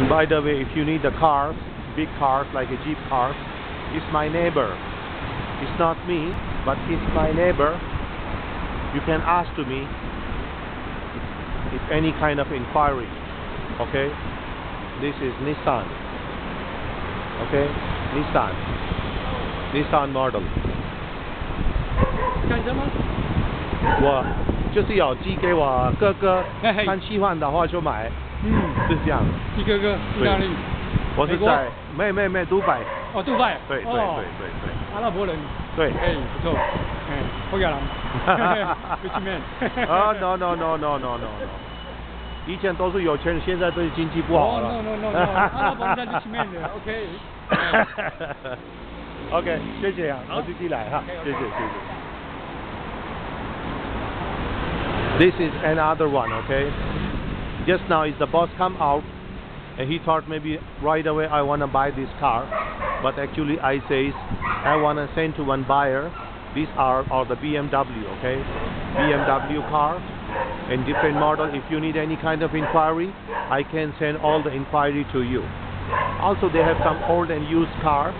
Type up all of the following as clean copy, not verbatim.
And by the way, if you need the cars, big cars like a Jeep cars, it's my neighbor. It's not me, but it's my neighbor. You can ask to me if any kind of inquiry. Okay, this is Nissan. Okay, Nissan model. 干什么？我就是有寄给我哥哥，看喜欢的话就买。是这样。你哥哥住哪里？我是在没杜拜。哦，杜拜。对。阿拉伯人。对。哎，不错。哎，不敢了。Rich man。啊 no。以前都是有钱人，现在对经济不好了。No， 阿拉伯人在 Rich man 的 ，OK。OK， 谢谢啊，我自己来哈，谢谢。This is another one, okay? Just now is the boss come out and he thought maybe right away I want to buy this car, but actually I says I want to send to one buyer. These are the BMW, okay? BMW car and different model. If you need any kind of inquiry, I can send all the inquiry to you. Also they have some old and used car.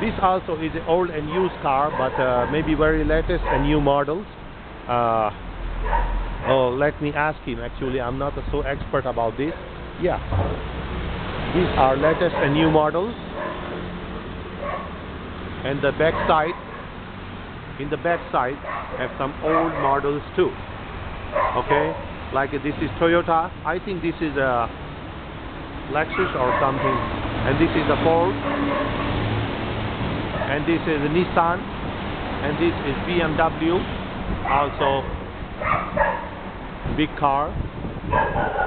This also is an old and used car, but maybe very latest and new models. Oh, let me ask him. Actually, I'm not so expert about this. Yeah, these are latest and new models. And the back side, in the back side, have some old models too. Okay, like this is Toyota. I think this is a Lexus or something. And this is a Ford. And this is a Nissan. And this is BMW. Also big car.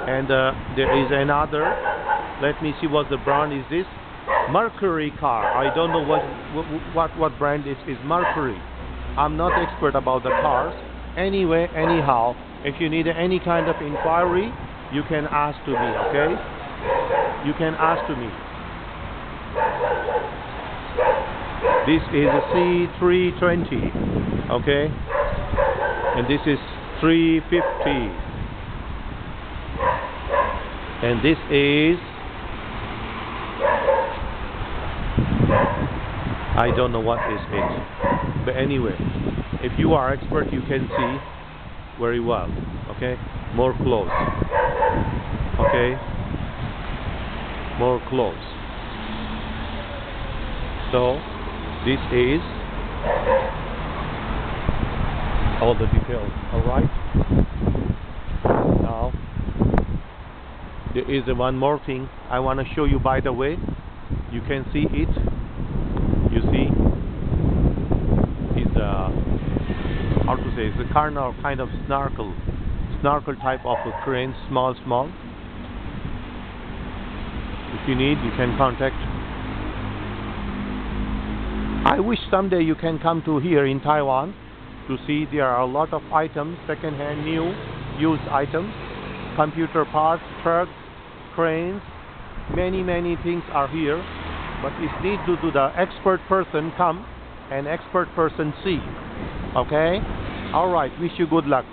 And there is another, let me see what the brand is. This Mercury car. I don't know what brand is Mercury. I'm not expert about the cars. Anyway, anyhow, if you need any kind of inquiry, you can ask to me, okay? You can ask to me. This is a C320, okay? And this is 350. And this is, I don't know what is it, but anyway, if you are expert, you can see very well. Okay, more close. Okay, more close. So this is all the details. All right. Now there is one more thing I want to show you. By the way, you can see it. You see, it's how to say? It's a kind of snorkel type of a crane, small. If you need, you can contact. I wish someday you can come to here in Taiwan to see. There are a lot of items, second-hand, new, used items, computer parts, trucks, cranes, many things are here, but it needs to do the expert person come and expert person see. Okay, all right, wish you good luck.